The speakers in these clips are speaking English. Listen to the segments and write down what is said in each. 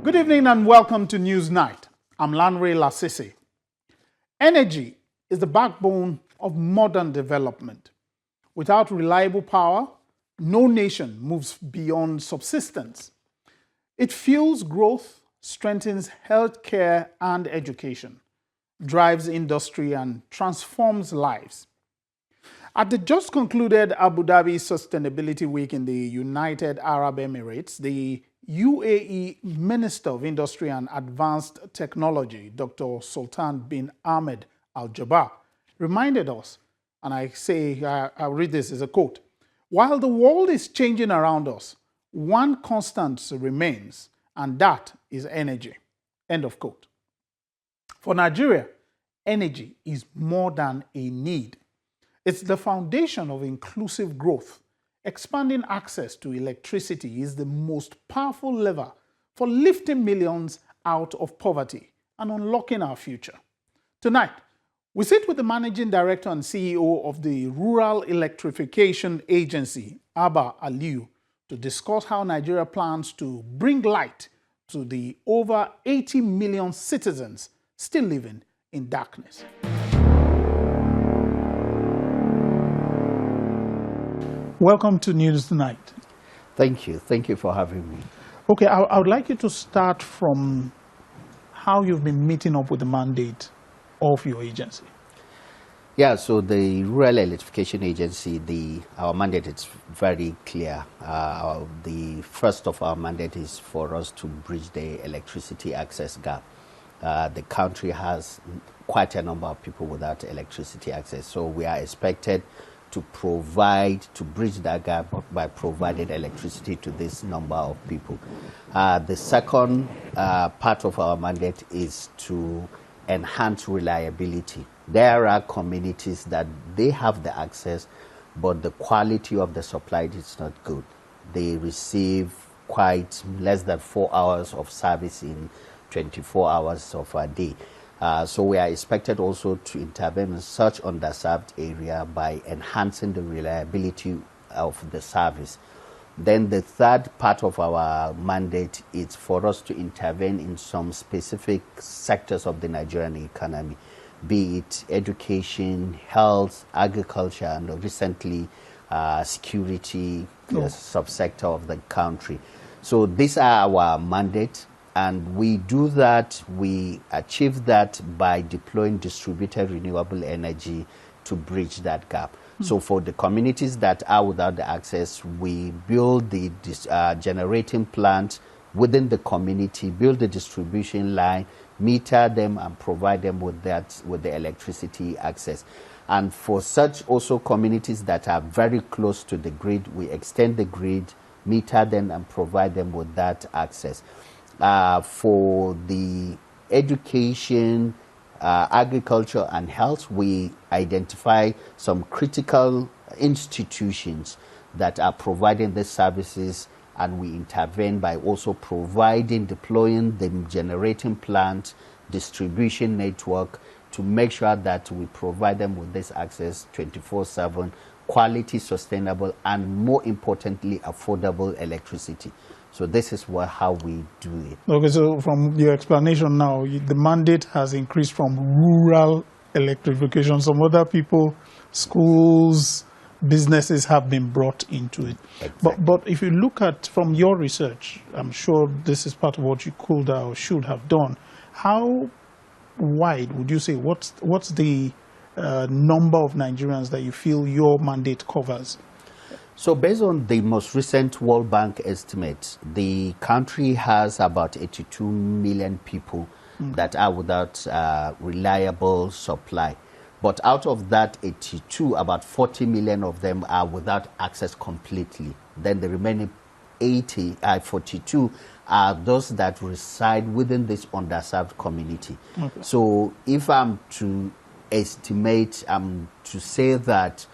Good evening and welcome to News Night. I'm Lanre Lasisi. Energy is the backbone of modern development. Without reliable power, no nation moves beyond subsistence. It fuels growth, strengthens healthcare and education, drives industry and transforms lives. At the just concluded Abu Dhabi Sustainability Week in the United Arab Emirates, the UAE Minister of Industry and Advanced Technology, Dr. Sultan bin Ahmed Al Jaber, reminded us, and I'll read this as a quote, "While the world is changing around us, one constant remains, and that is energy." End of quote. For Nigeria, energy is more than a need. It's the foundation of inclusive growth. Expanding access to electricity is the most powerful lever for lifting millions out of poverty and unlocking our future. Tonight, we sit with the Managing Director and CEO of the Rural Electrification Agency, Abba Aliyu, to discuss how Nigeria plans to bring light to the over 80 million citizens still living in darkness. Welcome to News Tonight. Thank you. Thank you for having me. Okay, I would like you to start from how you've been meeting up with the mandate of your agency. Yeah, so the Rural Electrification Agency, our mandate is very clear. The first of our mandate is for us to bridge the electricity access gap. The country has quite a number of people without electricity access, so we are expected to bridge that gap by providing electricity to this number of people. The second part of our mandate is to enhance reliability. There are communities that they have the access, but the quality of the supply is not good. They receive quite less than 4 hours of service in 24 hours of a day. So we are expected also to intervene in such underserved area by enhancing the reliability of the service. Then the third part of our mandate is for us to intervene in some specific sectors of the Nigerian economy, be it education, health, agriculture, and recently security, subsector of the country. So these are our mandates. And we do that, we achieve that by deploying distributed renewable energy to bridge that gap. So for the communities that are without the access, we build the generating plant within the community, build the distribution line, meter them and provide them with the electricity access. And for such also communities that are very close to the grid, we extend the grid, meter them and provide them with that access. For the education, agriculture and health, we identify some critical institutions that are providing these services, and we intervene by also deploying the generating plant, distribution network to make sure that we provide them with this access 24/7, quality, sustainable, and more importantly, affordable electricity. So this is how we do it. Okay, so from your explanation now, the mandate has increased from rural electrification. Some other people, schools, businesses have been brought into it. Exactly. But if you look at from your research, I'm sure this is part of what you could or should have done. How wide would you say, what's the number of Nigerians that you feel your mandate covers? So based on the most recent World Bank estimates, the country has about 82 million people that are without reliable supply. But out of that 82, about 40 million of them are without access completely. Then the remaining 42 are those that reside within this underserved community. Okay. So if I'm to estimate, to say that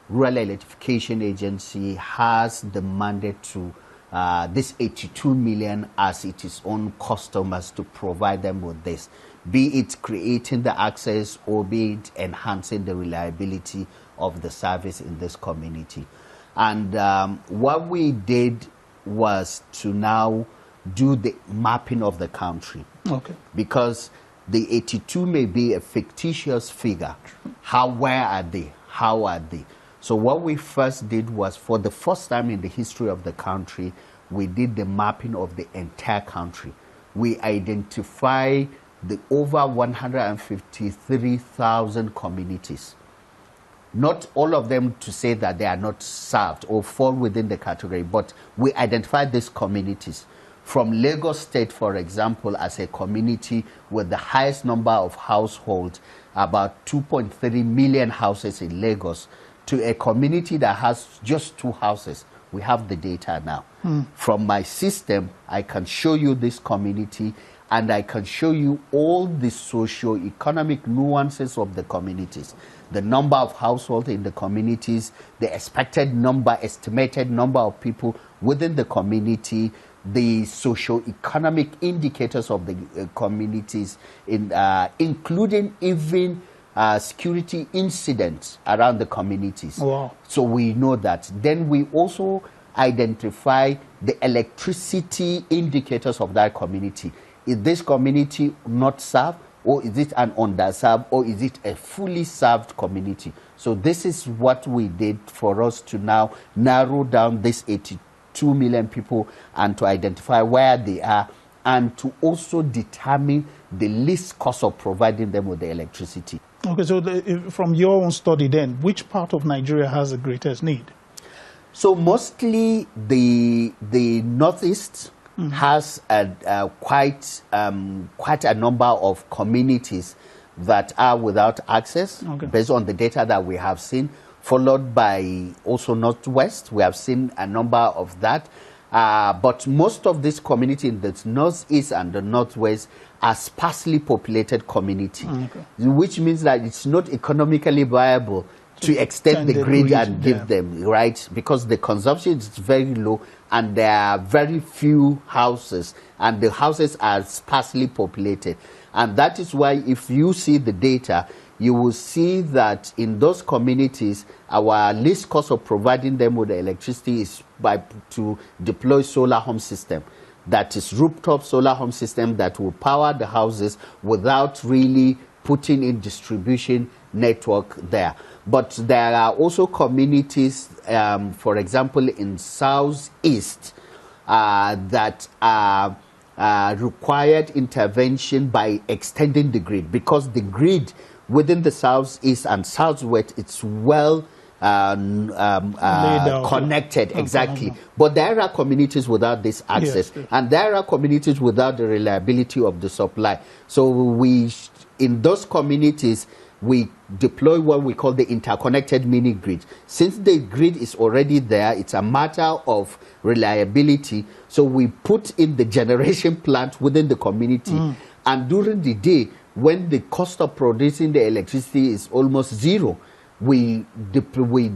Rural Electrification Agency has the mandate to this 82 million as its own customers to provide them with this, be it creating the access or be it enhancing the reliability of the service in this community. And what we did was to now do the mapping of the country. Okay. Because the 82 may be a fictitious figure. Where are they? How are they? So what we first did was, for the first time in the history of the country, we did the mapping of the entire country. We identify the over 153,000 communities. Not all of them to say that they are not served or fall within the category, but we identify these communities. From Lagos State, for example, as a community with the highest number of households, about 2.3 million houses in Lagos, to a community that has just 2 houses. We have the data now. From my system, I can show you this community, and I can show you all the socio-economic nuances of the communities. The number of households in the communities, the estimated number of people within the community, the socio-economic indicators of the communities, including even security incidents around the communities. Wow. So we know that. Then we also identify the electricity indicators of that community. Is this community not served, or is it an underserved, or is it a fully served community? So this is what we did for us to now narrow down this 82 million people and to identify where they are, and to also determine the least cost of providing them with the electricity. Okay, so from your own study then, which part of Nigeria has the greatest need? So mostly the Northeast has quite a number of communities that are without access, based on the data that we have seen, followed by also Northwest. We have seen a number of that. But most of this community in the Northeast and the Northwest are sparsely populated community, which means that it's not economically viable to extend the grid and give them, right? Because the consumption is very low and there are very few houses, and the houses are sparsely populated. And that is why, if you see the data, you will see that in those communities, our least cost of providing them with the electricity is to deploy solar home system. That is rooftop solar home system that will power the houses without really putting in distribution network there. But there are also communities, for example, in Southeast, that are required intervention by extending the grid, because the grid within the Southeast and Southwest, it's well connected, exactly. But there are communities without this access, and there are communities without the reliability of the supply. So in those communities, we deploy what we call the interconnected mini grid. Since the grid is already there, it's a matter of reliability. So we put in the generation plant within the community. And during the day, when the cost of producing the electricity is almost zero, we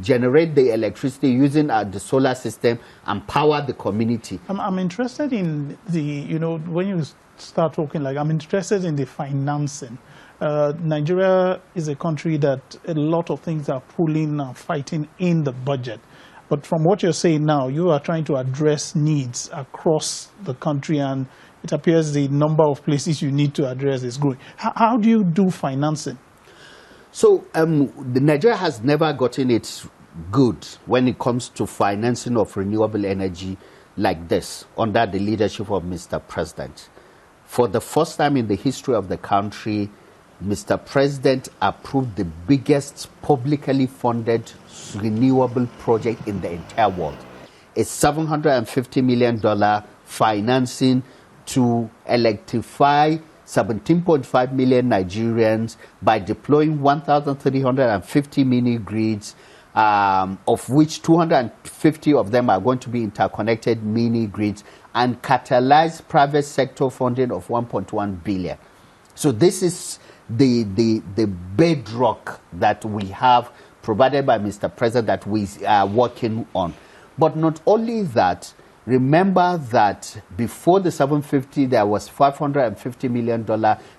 generate the electricity using the solar system and power the community. I'm interested in when you start talking, I'm interested in the financing. Nigeria is a country that a lot of things are pulling and fighting in the budget. But from what you're saying now, you are trying to address needs across the country, and it appears the number of places you need to address is growing. How do you do financing? So Nigeria has never gotten it good when it comes to financing of renewable energy like this under the leadership of Mr. President. For the first time in the history of the country, Mr. President approved the biggest publicly funded renewable project in the entire world. It's $750 million financing to electrify 17.5 million Nigerians by deploying 1,350 mini grids, of which 250 of them are going to be interconnected mini grids, and catalyze private sector funding of 1.1 billion. So this is the bedrock that we have provided by Mr. President that we are working on. But not only that, remember that before the 750, there was $550 million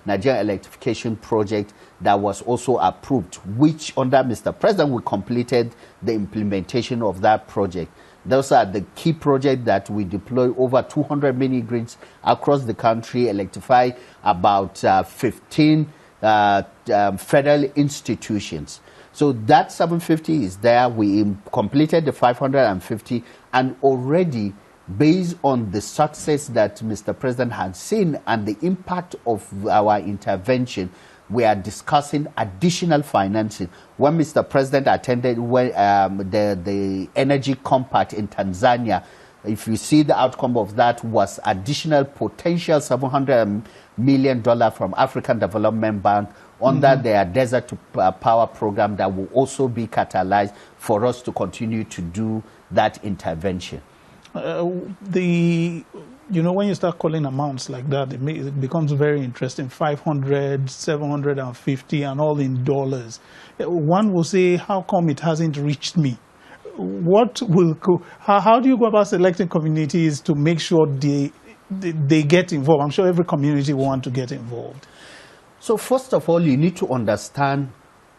Nigerian electrification project that was also approved, which under Mr. President, we completed the implementation of that project. Those are the key projects that we deploy over 200 mini grids across the country, electrify about 15 federal institutions. So that 750 is there. We completed the 550, and already based on the success that Mr. President has seen and the impact of our intervention, we are discussing additional financing. When Mr. President attended the Energy Compact in Tanzania, if you see the outcome of that was additional potential $700 million from African Development Bank under their Desert to Power program that will also be catalyzed for us to continue to do that intervention. You know, when you start calling amounts like that, it becomes very interesting. 500, 750, and all in dollars. One will say, how come it hasn't reached me? How do you go about selecting communities to make sure they get involved? I'm sure every community will want to get involved. So first of all, you need to understand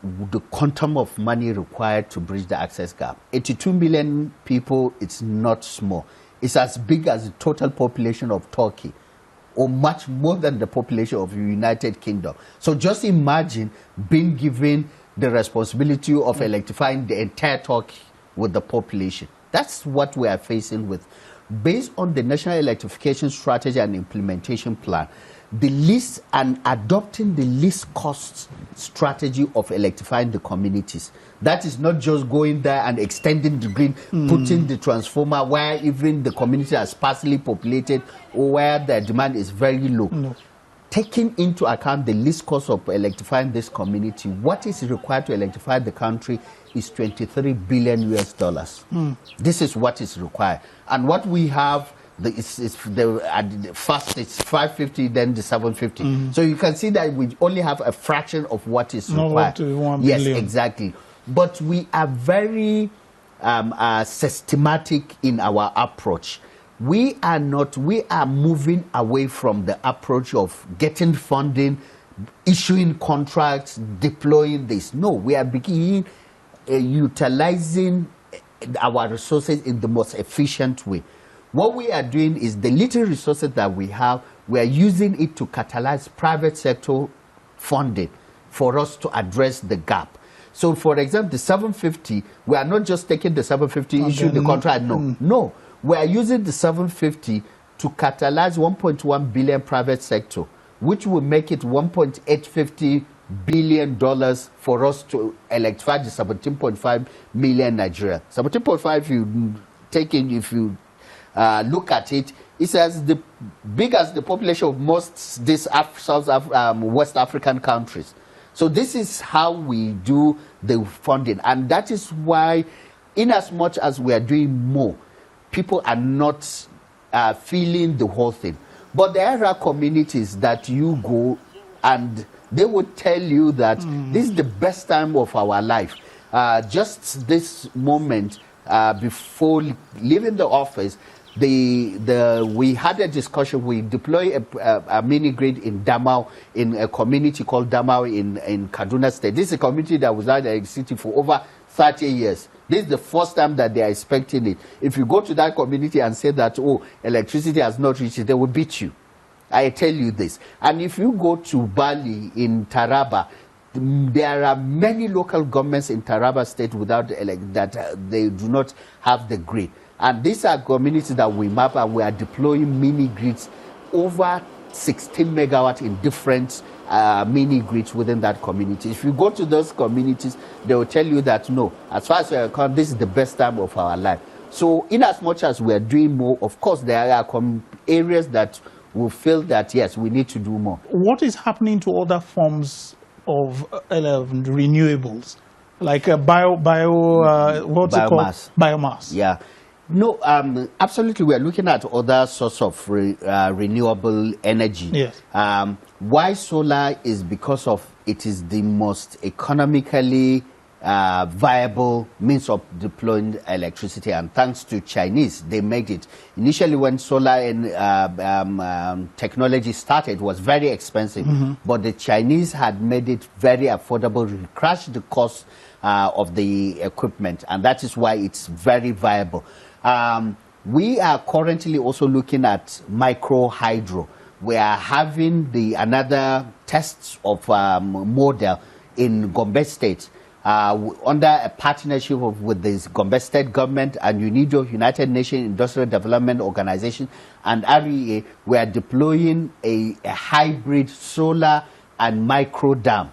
the quantum of money required to bridge the access gap. 82 million people, it's not small. It's as big as the total population of Turkey, or much more than the population of the United Kingdom. So just imagine being given the responsibility of electrifying the entire Turkey with the population. That's what we are facing with. Based on the National Electrification Strategy and Implementation Plan, the least and adopting the least cost strategy of electrifying the communities. That is not just going there and extending the grid, putting the transformer where even the community is sparsely populated or where the demand is very low. No. Taking into account the least cost of electrifying this community, what is required to electrify the country is $23 billion US. This is what is required. And what we have, first it's 550, then the 750. So you can see that we only have a fraction of what is required. Yes, exactly. But we are very systematic in our approach. We are moving away from the approach of getting funding, issuing contracts, deploying this. No, we are beginning utilizing our resources in the most efficient way. What we are doing is the little resources that we have, we are using it to catalyze private sector funding for us to address the gap. So, for example, the 750, we are not just taking the 750, issue the contract. No. We are using the 750 to catalyze 1.1 billion private sector, which will make it $1.850 billion for us to electrify the 17.5 million Nigeria. 17.5, if you look at it, it's as big as the population of most West African countries. So this is how we do the funding, and that is why, in as much as we are doing more, people are not feeling the whole thing. But there are communities that you go and they would tell you that this is the best time of our life. Just this moment before leaving the office, we had a discussion. We deployed a mini grid in Damau, in a community called Damau in Kaduna State. This is a community that was out in the city for over 30 years. This is the first time that they are expecting it. If you go to that community and say that, oh, electricity has not reached it, they will beat you. I tell you this. And if you go to Bali in Taraba, there are many local governments in Taraba State they do not have the grid. And these are communities that we map, and we are deploying mini grids, over 16 megawatts in different mini grids within that community. If you go to those communities, they will tell you that no, as far as we are concerned, this is the best time of our life. So in as much as we are doing more, of course, there are areas that will feel that, yes, we need to do more. What is happening to other forms of renewables, like biomass? Yeah. No, absolutely. We are looking at other sources of renewable energy. Yes. Why solar is because of it is the most economically viable means of deploying electricity, and thanks to Chinese, they made it. Initially, when solar and technology started, it was very expensive, but the Chinese had made it very affordable, crashed the cost of the equipment, and that is why it's very viable. We are currently also looking at micro hydro. We are having another tests of model in Gombe State under a partnership with the Gombe State government and UNIDO, United Nations Industrial Development Organization, and REA. We are deploying a hybrid solar and micro dam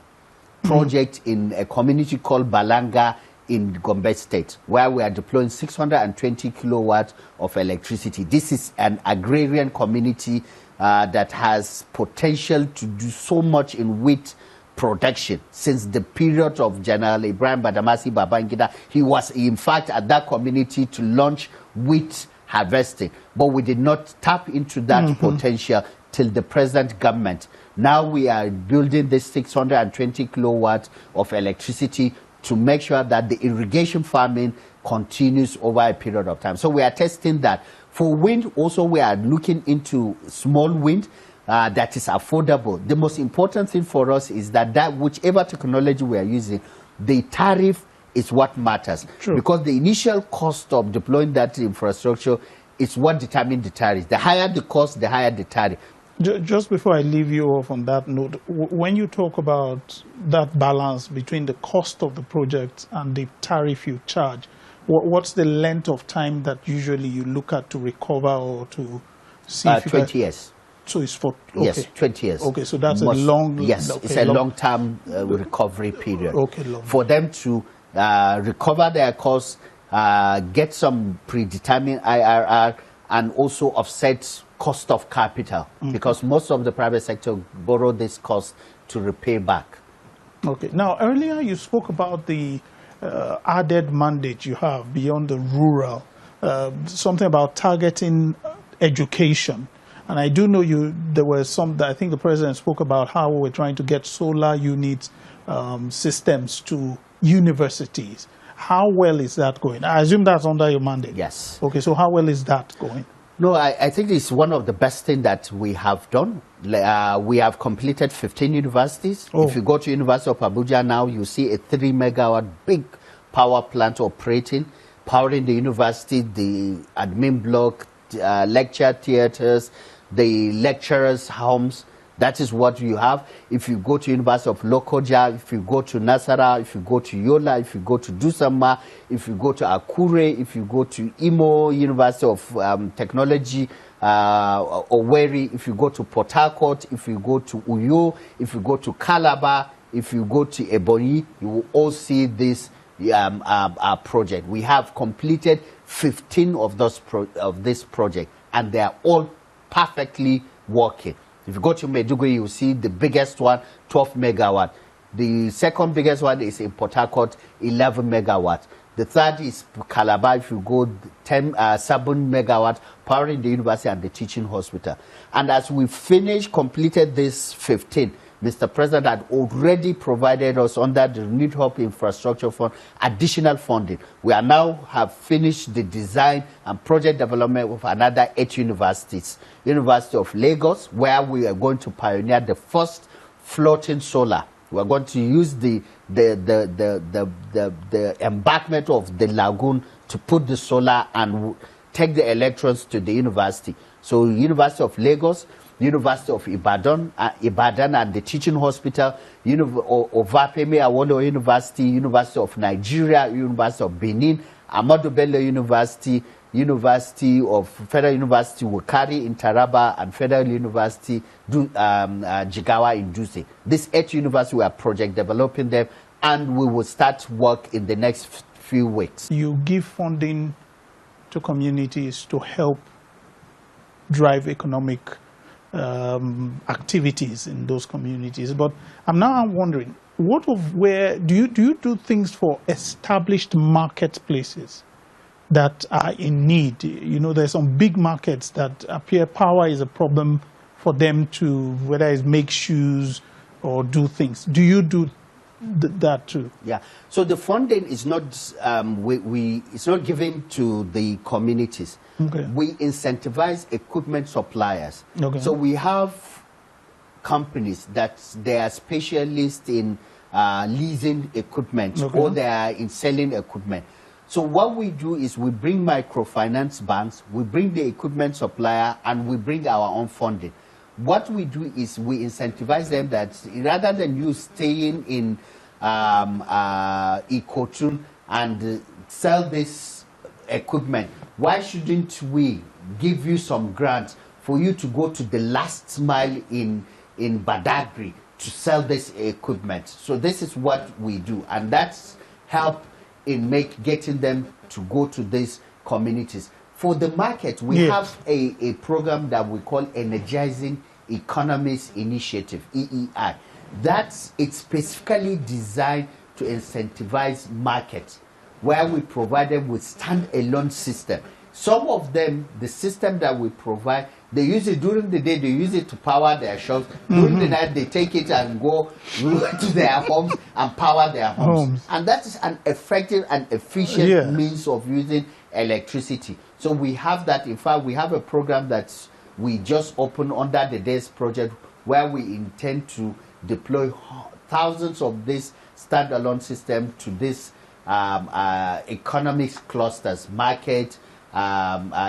project in a community called Balanga in Gombe State, where we are deploying 620 kilowatts of electricity. This is an agrarian community that has potential to do so much in wheat production. Since the period of General Ibrahim Badamasi Babangida, he was in fact at that community to launch wheat harvesting, but we did not tap into that potential till the present government. Now we are building this 620 kilowatts of electricity to make sure that the irrigation farming continues over a period of time. So we are testing that. For wind, also we are looking into small wind that is affordable. The most important thing for us is that whichever technology we are using, the tariff is what matters. True. Because the initial cost of deploying that infrastructure is what determines the tariff. The higher the cost, the higher the tariff. Just before I leave you off on that note, when you talk about that balance between the cost of the project and the tariff you charge, what's the length of time that usually you look at to recover or to see? 20 years. So it's for okay. Yes, 20 years. Okay, so that's a long. Yes, okay, it's a long-term recovery period. Okay, long. For them to recover their costs, get some predetermined IRR, and also offset cost of capital, because most of the private sector borrow this cost to repay back. Okay. Now, earlier you spoke about the added mandate you have beyond the rural, something about targeting education. And I do know there were some that I think the president spoke about how we're trying to get solar unit systems to universities. How well is that going? I assume that's under your mandate. Yes. Okay, so how well is that going? No, I think it's one of the best things that we have done. We have completed 15 universities. Oh. If you go to University of Abuja now, you see a 3 megawatt big power plant operating, powering the university, the admin block, lecture theaters, the lecturers' homes. That is what you have. If you go to University of Lokoja, if you go to Nasara, if you go to Yola, if you go to Dusama, if you go to Akure, if you go to Imo University of Technology, Owerri, if you go to Port Harcourt, if you go to Uyo, if you go to Calabar, if you go to Ebonyi, you will all see this project. We have completed 15 of this project, and they are all perfectly working. If you go to Maiduguri, you see the biggest one, 12 megawatt. The second biggest one is in Port Harcourt, 11 megawatt. The third is Calabar, if you go 7 megawatt, powering the university and the teaching hospital. And as we completed this 15, Mr. President had already provided us under the Renewable Infrastructure Fund additional funding. We are now have finished the design and project development of another 8 universities. University of Lagos, where we are going to pioneer the first floating solar. We are going to use the embankment of the lagoon to put the solar and take the electrons to the university. So University of Lagos, University of Ibadan and the teaching hospital, Ovapeme Awolowo University, University of Nigeria, University of Benin, Ahmadu Bello University, Federal University Wukari in Taraba, and Federal University Jigawa in Dutse. These 8 universities, we are project developing them, and we will start work in the next few weeks. You give funding to communities to help drive economic activities in those communities, but I'm wondering, where do you do things for established marketplaces that are in need? You know, there's some big markets that appear power is a problem for them to, whether it's make shoes or do things. Do you do that too? Yeah. So the funding is not it's not given to the communities. Okay. We incentivize equipment suppliers. Okay. So we have companies that they are specialists in leasing equipment, okay, or they are in selling equipment. So what we do is we bring microfinance banks, we bring the equipment supplier, and we bring our own funding. What we do is we incentivize them that rather than you staying in Ikotun and sell this equipment, why shouldn't we give you some grants for you to go to the last mile in Badagry to sell this equipment? So this is what we do, and that's help in getting them to go to these communities. For the market, we have a program that we call Energizing Economies Initiative, EEI. It's specifically designed to incentivize markets, where we provide them with stand-alone system. Some of them, the system that we provide, they use it during the day, they use it to power their shops. During the night, they take it and go to their homes and power their homes. And that is an effective and efficient means of using electricity. So we have that. In fact, we have a program that we just opened under the DAYS project, where we intend to deploy thousands of this standalone system to this economic clusters, market,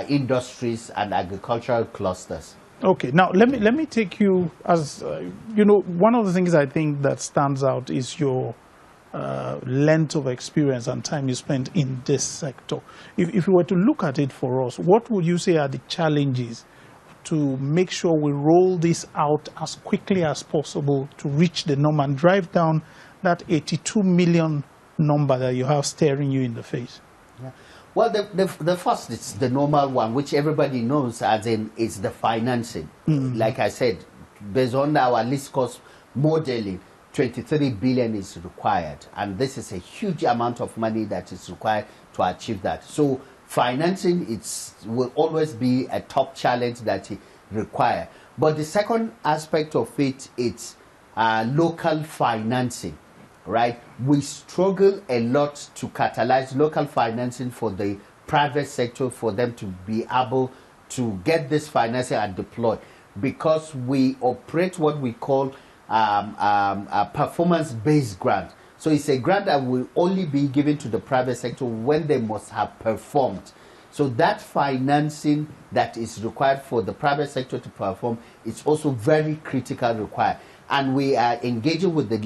industries, and agricultural clusters. Okay, now let me take you as one of the things I think that stands out is your length of experience and time you spent in this sector. If you were to look at it for us, what would you say are the challenges to make sure we roll this out as quickly as possible to reach the number and drive down that 82 million number that you have staring you in the face? Yeah. Well, the first, it's the normal one, which everybody knows, as in it's the financing. Like I said, based on our least cost modeling, 23 billion is required, and this is a huge amount of money that is required to achieve that. So financing will always be a top challenge that it requires. But the second aspect of it, it's local financing, right? We struggle a lot to catalyze local financing for the private sector, for them to be able to get this financing and deploy, because we operate what we call a performance-based grant. So it's a grant that will only be given to the private sector when they must have performed. So that financing that is required for the private sector to perform is also very critical required. And we are engaging with the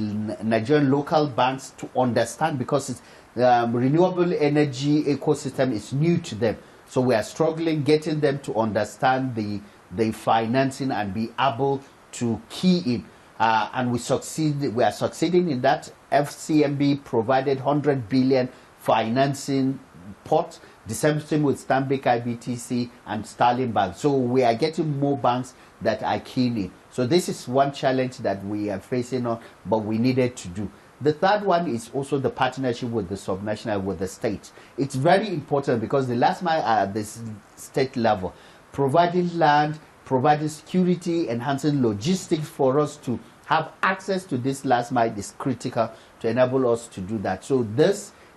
Nigerian local banks to understand, because it's, renewable energy ecosystem is new to them. So we are struggling getting them to understand the financing and be able to key in. And we are succeeding in that. FCMB provided 100 billion financing pot, the same thing with Stanbic IBTC and Sterling Bank. So we are getting more banks that are keen in. So this is one challenge that we are facing on, but we needed to do. The third one is also the partnership with the subnational, with the state. It's very important, because the last mile at the state level, providing land, providing security, enhancing logistics for us to have access to this last mile is critical to enable us to do that. So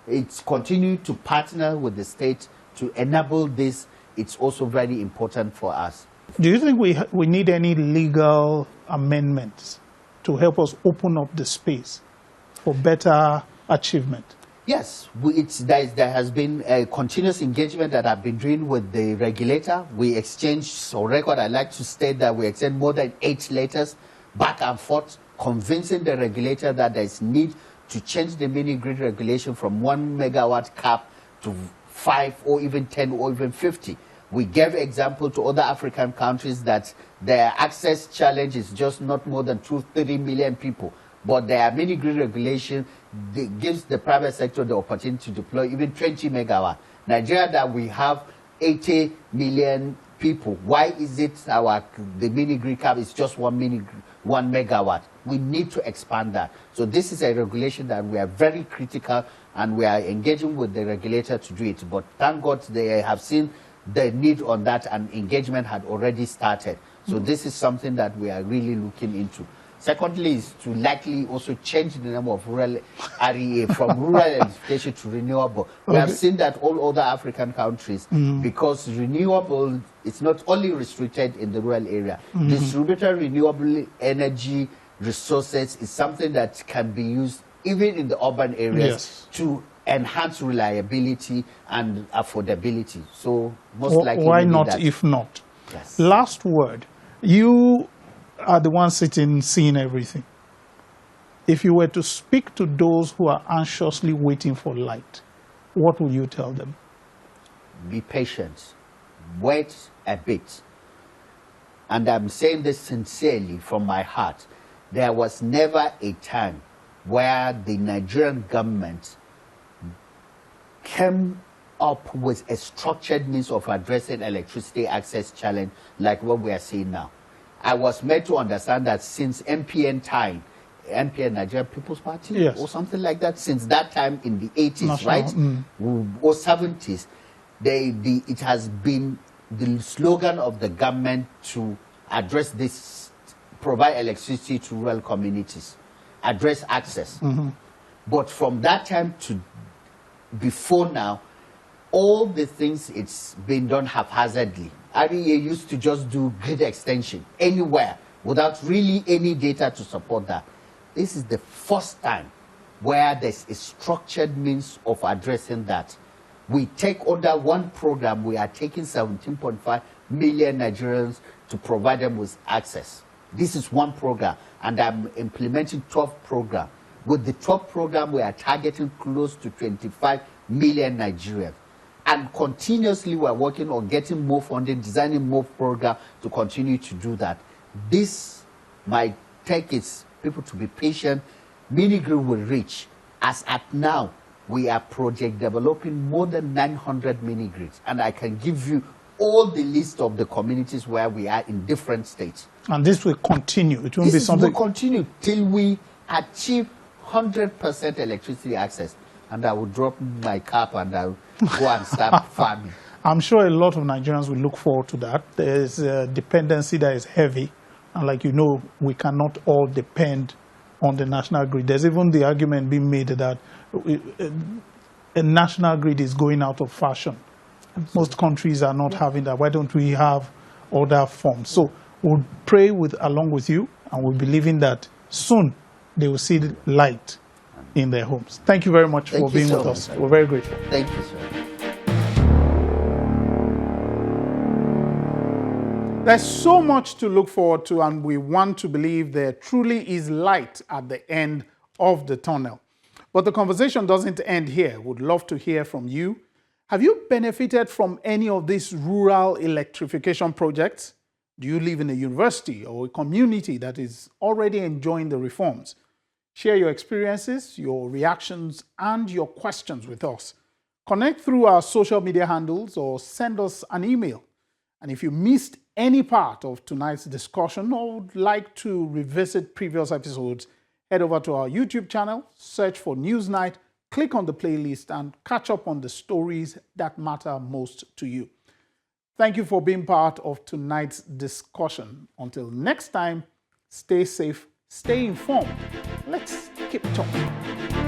it's continue to partner with the state to enable this. It's also very important for us. Do you think we need any legal amendments to help us open up the space for better achievement? Yes, there has been a continuous engagement that I've been doing with the regulator. We exchanged, on record, I'd like to state that we exchanged more than 8 letters back and forth, convincing the regulator that there is need to change the mini-grid regulation from 1 megawatt cap to 5 or even 10 or even 50. We gave example to other African countries that their access challenge is just not more than 2-3 million people. But their mini-grid regulation gives the private sector the opportunity to deploy even 20 megawatt. Nigeria, that we have 80 million people, why is it the mini-grid cap is just 1 megawatt? We need to expand that. So this is a regulation that we are very critical, and we are engaging with the regulator to do it. But thank God they have seen the need on that, and engagement had already started. So this is something that we are really looking into. Secondly, is to likely also change the name of rural REA from rural electrification to renewable. We have seen that all other African countries, because renewable is not only restricted in the rural area. Distributed renewable energy resources is something that can be used even in the urban areas to enhance reliability and affordability. So most likely, why not that. if not? Yes. Last word. You are the one sitting, seeing everything. If you were to speak to those who are anxiously waiting for light, what would you tell them? Be patient. Wait a bit. And I'm saying this sincerely from my heart. There was never a time where the Nigerian government came up with a structured means of addressing electricity access challenge like what we are seeing now. I was made to understand that since MPN time, MPN, Nigerian People's Party, yes, or something like that, since that time in the 80s, National, right, or 70s, it has been the slogan of the government to address this, provide electricity to rural communities, address access. But from that time to before now, all the things it's been done haphazardly. REA used to just do grid extension anywhere without really any data to support that. This is the first time where there's a structured means of addressing that. We take under one program, we are taking 17.5 million Nigerians to provide them with access. This is one program, and I'm implementing 12 program. With the 12 program, we are targeting close to 25 million Nigerians. And continuously, we're working on getting more funding, designing more program to continue to do that. This might take its people to be patient. Mini grid will reach. As at now, we are project developing more than 900 mini grids. And I can give you all the list of the communities where we are in different states. And this will continue. It won't be something. This will continue till we achieve 100% electricity access. And I will drop my cap and I'll go and start farming. I'm sure a lot of Nigerians will look forward to that. There's a dependency that is heavy. And like you know, we cannot all depend on the national grid. There's even the argument being made that a national grid is going out of fashion. Most countries are not having that. Why don't we have other forms? So we'll pray along with you, and we'll believe in that soon they will see the light in their homes. Thank you very much for being with us. We're very grateful. Thank you, sir. There's so much to look forward to, and we want to believe there truly is light at the end of the tunnel. But the conversation doesn't end here. Would love to hear from you. Have you benefited from any of these rural electrification projects? Do you live in a university or a community that is already enjoying the reforms? Share your experiences, your reactions, and your questions with us. Connect through our social media handles or send us an email. And if you missed any part of tonight's discussion or would like to revisit previous episodes, head over to our YouTube channel, search for Newsnight, click on the playlist, and catch up on the stories that matter most to you. Thank you for being part of tonight's discussion. Until next time, stay safe, stay informed. Let's keep talking.